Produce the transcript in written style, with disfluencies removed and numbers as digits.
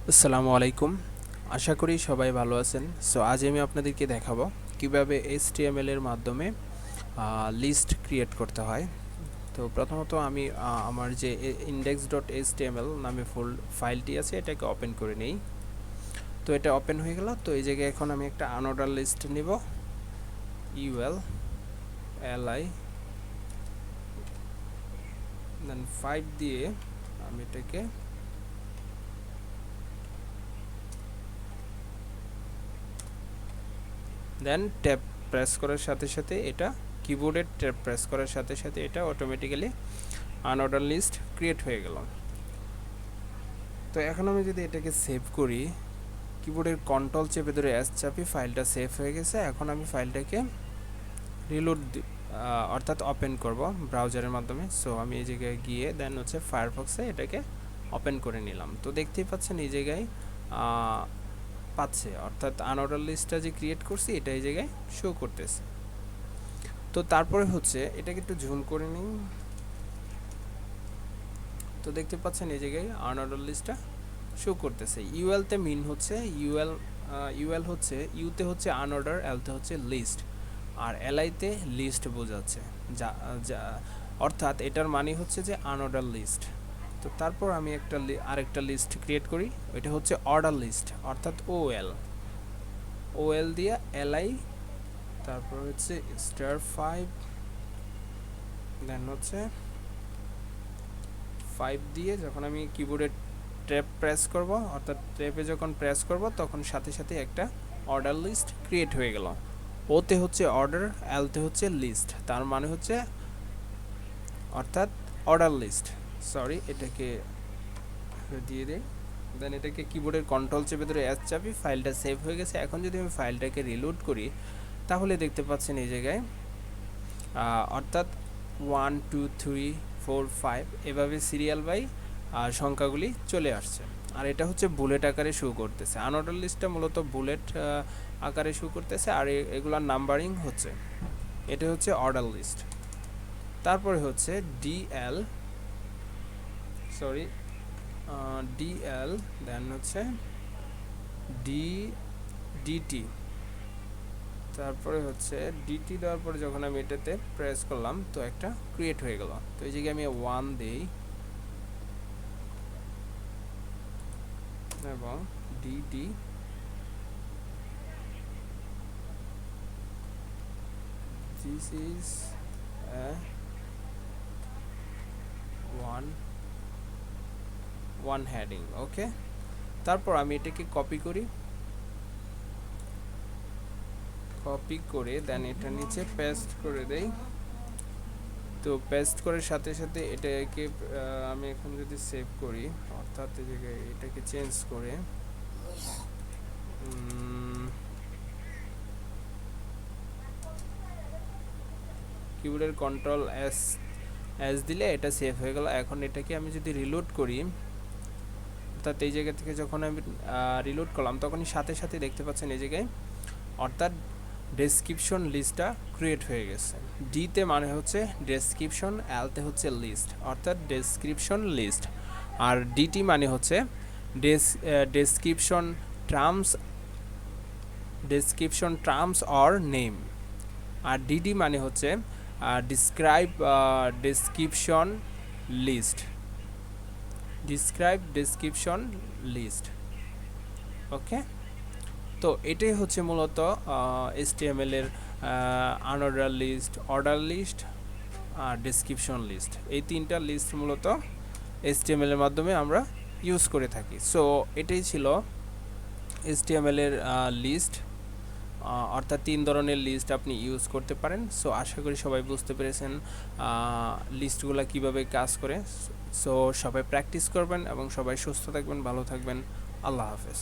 আসসালামু আলাইকুম। আশা করি সবাই ভালো আছেন। সো আজ আমি আপনাদেরকে দেখাবো কিভাবে HTML এর মাধ্যমে লিস্ট ক্রিয়েট করতে হয়। তো প্রথমত আমি আমার যে index.html নামে ফুল ফাইলটি আছে এটাকে ওপেন করে নেই। তো এটা ওপেন হয়ে গেল। তো এই জায়গায় এখন আমি একটা আনঅর্ডার লিস্ট নিব, ul li দেন 5 দিয়ে আমি এটাকে দেন ট্যাব প্রেস করার সাথে সাথে এটা কিবোর্ডের ট্যাব প্রেস করার সাথে সাথে এটা অটোমেটিক্যালি আনঅর্ডার লিস্ট ক্রিয়েট হয়ে গেল। তো এখন আমি যদি এটাকে সেভ করি, কিবোর্ডের কন্ট্রোল চেপে ধরে এস চাপি, ফাইলটা সেভ হয়ে গেছে। এখন আমি ফাইলটাকে রিলোড অর্থাৎ ওপেন করব ব্রাউজারের মাধ্যমে। সো আমি এই জায়গায় গিয়ে দেন হচ্ছে ফায়ারফক্সে এটাকে ওপেন করে নিলাম। তো দেখতেই পাচ্ছেন এই জায়গায় পাচ্ছে, অর্থাৎ আনঅর্ডার লিস্টটা যে ক্রিয়েট করছি এটা এই জায়গায় শো করতেছে। তো তারপরে হচ্ছে এটাকে একটু জুম করে নিই। তো দেখতে পাচ্ছেন এই জায়গায় আনঅর্ডার লিস্টটা শো করতেছে। ইউএল তে মিন হচ্ছে ইউএল হচ্ছে ইউতে হচ্ছে আনঅর্ডার, এলতে হচ্ছে লিস্ট, আর এলআইতে লিস্ট বোঝাচ্ছে, যা অর্থাৎ এটার মানে হচ্ছে যে আনঅর্ডার লিস্ট। তো তারপর আমি আরেকটা লিস্ট ক্রিয়েট করি, ওইটা হচ্ছে অর্ডার লিস্ট, অর্থাৎ ওএল দিয়ে এলআই, তারপর হচ্ছে *5 দেন হচ্ছে 5 দিয়ে যখন আমি কিবোর্ডের ট্যাব প্রেস করব, অর্থাৎ ট্যাবে যখন প্রেস করব তখন সাথে সাথে একটা অর্ডার লিস্ট ক্রিয়েট হয়ে গেল। ওতে হচ্ছে অর্ডার, এলতে হচ্ছে লিস্ট, তার মানে হচ্ছে অর্থাৎ অর্ডার লিস্ট। সরি, এটাকে দিয়ে দেই। দেন এটাকে কিবোর্ডের কন্ট্রোল চেপে ধরে এস চাপি, ফাইলটা সেভ হয়ে গেছে। এখন যদি আমি ফাইলটাকে রিলোড করি তাহলে দেখতে পাচ্ছেন এই জায়গায় অর্থাৎ 1 2 3 4 5 এভাবে সিরিয়াল বাই সংখ্যাগুলি চলে আসছে। আর এটা হচ্ছে বুলেট আকারে শো করতেছে। আনঅর্ডার লিস্টটা মূলত বুলেট আকারে শো করতেছে, আর এগুলার নাম্বারিং হচ্ছে, এটা হচ্ছে অর্ডার লিস্ট। তারপরে হচ্ছে ডিএল, সরি ডিএল, দেন হচ্ছে ডিটি, তারপরে হচ্ছে ডিটি দেওয়ার পরে যখন আমি এটাতে প্রেস করলাম তো একটা ক্রিয়েট হয়ে গেল। তো এই জায়গায় আমি 1 দেই এবং DT, this is one heading. Okay, তারপর আমি এটাকে কপি করে দেন এটা নিচে পেস্ট করে দেই। তো পেস্ট করার সাথে সাথে এটাকে আমি এখন যদি সেভ করি, অর্থাৎ এই জায়গায় এটাকে চেঞ্জ করে কিবোর্ডের কন্ট্রোল এস দিলে এটা সেভ হয়ে গেল। এখন এটাকে আমি যদি রিলোড করি, অর্থাৎ এই জায়গা থেকে যখন আমি রিলোড করলাম তখনই সাথে সাথে দেখতে পাচ্ছেন এই জায়গায় অর্থাৎ ডেসক্রিপশন লিস্টটা ক্রিয়েট হয়ে গেছে। ডিতে মানে হচ্ছে ডেসক্রিপশন, এলতে হচ্ছে লিস্ট, অর্থাৎ ডেসক্রিপশন লিস্ট। আর ডিটি মানে হচ্ছে ডেসক্রিপশন টার্মস অর নেম। আর ডিডি মানে হচ্ছে description list, description list. Okay, তো এটাই হচ্ছে মূলত HTML এর আনঅর্ডার লিস্ট, অর্ডার লিস্ট আর ডেসক্রিপশন লিস্ট। এই তিনটা লিস্ট মূলত HTML এর মাধ্যমে আমরা ইউজ করে থাকি। সো এটাই ছিল HTML এর লিস্ট, অর্থাৎ 3 ধরনের লিস্ট আপনি ইউজ করতে পারেন। সো আশা করি সবাই বুঝতে পেরেছেন লিস্টগুলো কিভাবে কাজ করে। সো সবাই প্র্যাকটিস করবেন এবং সবাই সুস্থ থাকবেন, ভালো থাকবেন। আল্লাহ হাফেজ।